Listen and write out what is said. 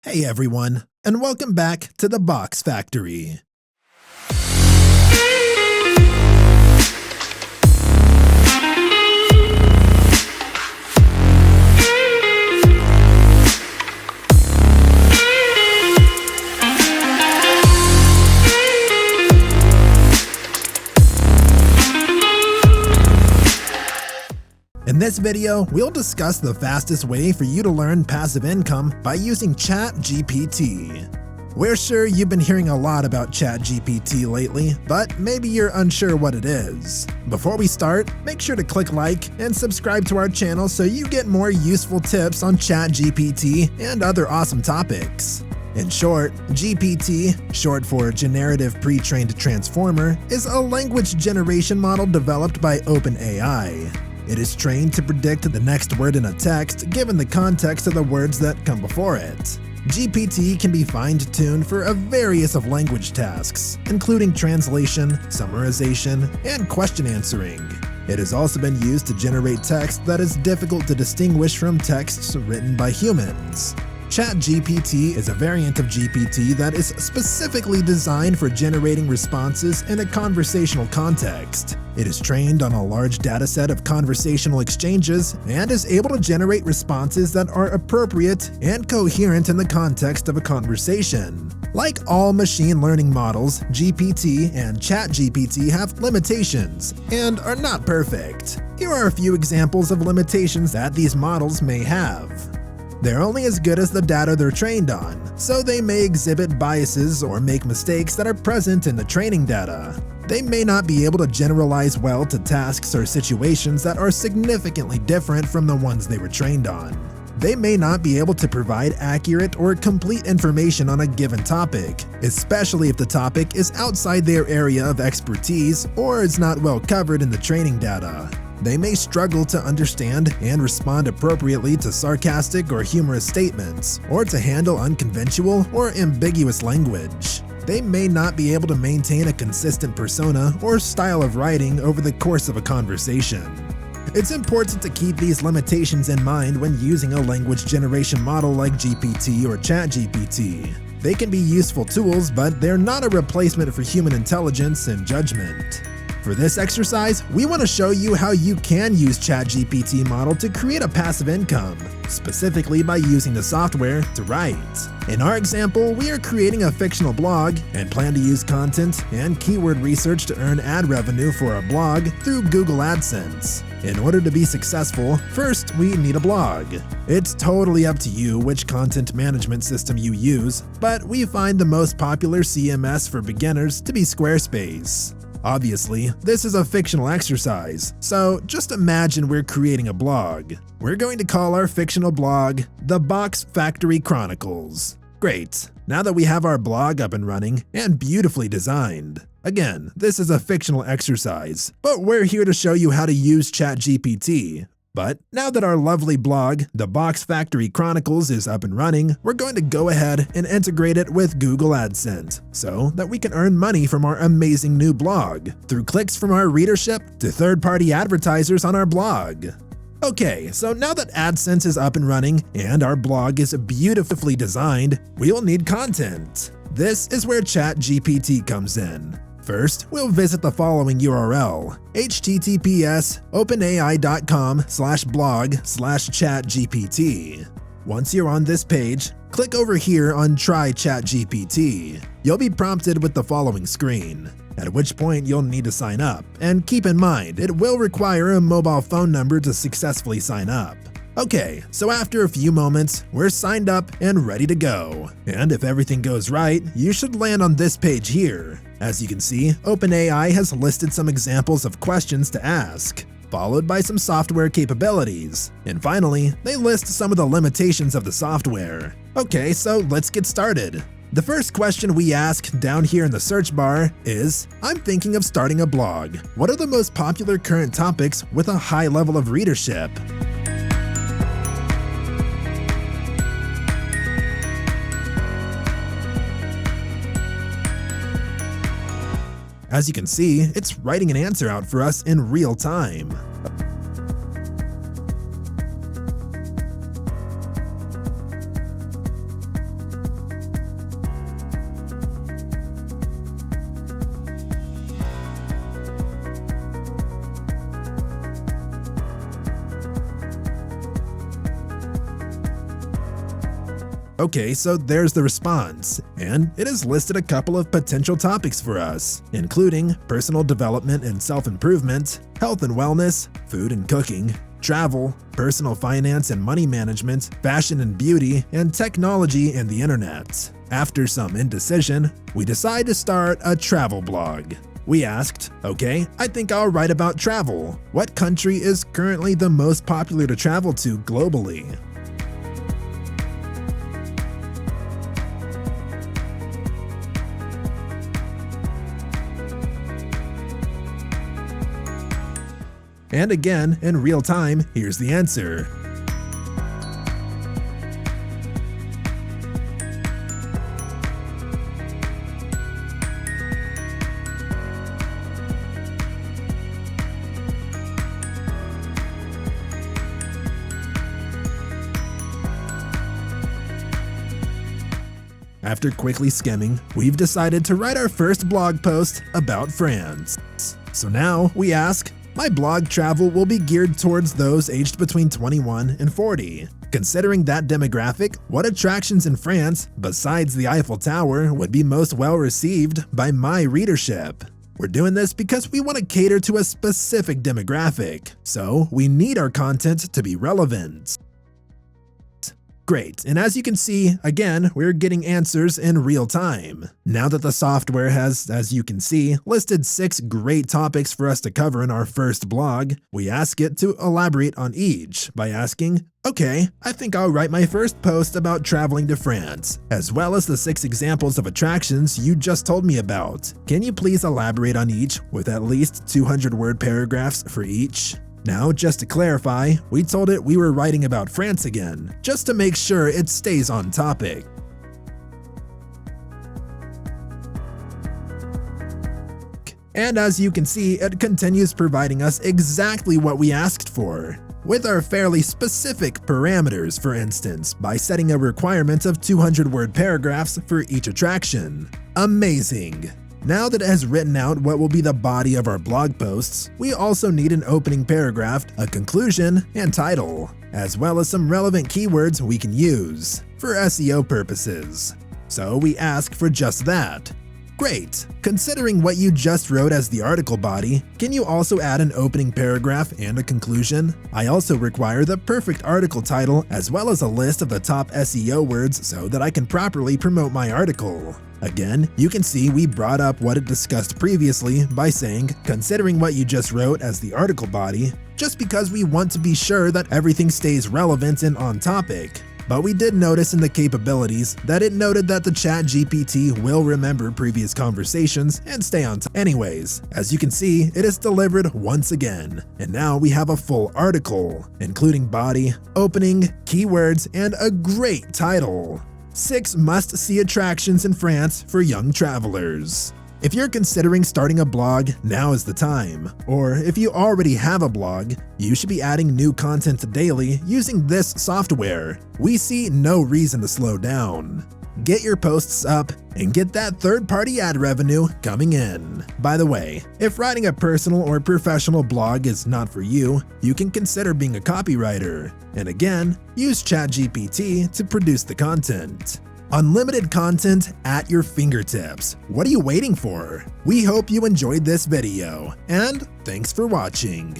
Hey everyone, and welcome back to the Boxx Factory. In this video, we'll discuss the fastest way for you to learn passive income by using ChatGPT. We're sure you've been hearing a lot about ChatGPT lately, but maybe you're unsure what it is. Before we start, make sure to click like and subscribe to our channel so you get more useful tips on ChatGPT and other awesome topics. In short, GPT, short for Generative Pre-trained Transformer, is a language generation model developed by OpenAI. It is trained to predict the next word in a text given the context of the words that come before it. GPT can be fine-tuned for a various of language tasks, including translation, summarization, and question answering. It has also been used to generate text that is difficult to distinguish from texts written by humans. ChatGPT is a variant of GPT that is specifically designed for generating responses in a conversational context. It is trained on a large dataset of conversational exchanges and is able to generate responses that are appropriate and coherent in the context of a conversation. Like all machine learning models, GPT and ChatGPT have limitations and are not perfect. Here are a few examples of limitations that these models may have. They're only as good as the data they're trained on, so they may exhibit biases or make mistakes that are present in the training data. They may not be able to generalize well to tasks or situations that are significantly different from the ones they were trained on. They may not be able to provide accurate or complete information on a given topic, especially if the topic is outside their area of expertise or is not well covered in the training data. They may struggle to understand and respond appropriately to sarcastic or humorous statements, or to handle unconventional or ambiguous language. They may not be able to maintain a consistent persona or style of writing over the course of a conversation. It's important to keep these limitations in mind when using a language generation model like GPT or ChatGPT. They can be useful tools, but they're not a replacement for human intelligence and judgment. For this exercise, we want to show you how you can use ChatGPT model to create a passive income, specifically by using the software to write. In our example, we are creating a fictional blog and plan to use content and keyword research to earn ad revenue for our blog through Google AdSense. In order to be successful, first we need a blog. It's totally up to you which content management system you use, but we find the most popular CMS for beginners to be Squarespace. Obviously, this is a fictional exercise, so just imagine we're creating a blog. We're going to call our fictional blog the Boxx Factory Chronicles. Great, now that we have our blog up and running and beautifully designed. Again, this is a fictional exercise, but we're here to show you how to use ChatGPT. But now that our lovely blog, the Boxx Factory Chronicles, is up and running, we're going to go ahead and integrate it with Google AdSense so that we can earn money from our amazing new blog, through clicks from our readership to third-party advertisers on our blog. Okay, so now that AdSense is up and running and our blog is beautifully designed, we'll need content. This is where ChatGPT comes in. First, we'll visit the following URL, https://openai.com/blog/chatgpt. Once you're on this page, click over here on Try ChatGPT. You'll be prompted with the following screen, at which point you'll need to sign up, and keep in mind, it will require a mobile phone number to successfully sign up. Okay, so after a few moments, we're signed up and ready to go. And if everything goes right, you should land on this page here. As you can see, OpenAI has listed some examples of questions to ask, followed by some software capabilities. And finally, they list some of the limitations of the software. Okay, so let's get started. The first question we ask down here in the search bar is, I'm thinking of starting a blog. What are the most popular current topics with a high level of readership? As you can see, it's writing an answer out for us in real time. Okay, so there's the response, and it has listed a couple of potential topics for us, including personal development and self-improvement, health and wellness, food and cooking, travel, personal finance and money management, fashion and beauty, and technology and the internet. After some indecision, we decide to start a travel blog. We asked, okay, I think I'll write about travel. What country is currently the most popular to travel to globally? And again, in real time, here's the answer. After quickly skimming, we've decided to write our first blog post about France. So now we ask, my blog travel will be geared towards those aged between 21 and 40. Considering that demographic, what attractions in France, besides the Eiffel Tower, would be most well received by my readership? We're doing this because we want to cater to a specific demographic, so we need our content to be relevant. Great, and as you can see, again, we're getting answers in real time. Now that the software has, as you can see, listed 6 great topics for us to cover in our first blog, we ask it to elaborate on each by asking, okay, I think I'll write my first post about traveling to France, as well as the 6 examples of attractions you just told me about. Can you please elaborate on each with at least 200-word paragraphs for each? Now, just to clarify, we told it we were writing about France again, just to make sure it stays on topic. And as you can see, it continues providing us exactly what we asked for, with our fairly specific parameters, for instance, by setting a requirement of 200-word paragraphs for each attraction. Amazing! Now that it has written out what will be the body of our blog posts, we also need an opening paragraph, a conclusion, and title, as well as some relevant keywords we can use for SEO purposes. So we ask for just that. Great! Considering what you just wrote as the article body, can you also add an opening paragraph and a conclusion? I also require the perfect article title as well as a list of the top SEO words so that I can properly promote my article. Again, you can see we brought up what it discussed previously by saying, considering what you just wrote as the article body, just because we want to be sure that everything stays relevant and on topic. But we did notice in the capabilities that it noted that the ChatGPT will remember previous conversations and stay on top. Anyways, as you can see, it is delivered once again, and now we have a full article, including body, opening, keywords, and a great title. 6 must-see attractions in France for young travelers. If you're considering starting a blog, now is the time. Or if you already have a blog, you should be adding new content daily using this software. We see no reason to slow down. Get your posts up and get that third-party ad revenue coming in. By the way, if writing a personal or professional blog is not for you, you can consider being a copywriter. And again, use ChatGPT to produce the content. Unlimited content at your fingertips. What are you waiting for? We hope you enjoyed this video, and thanks for watching.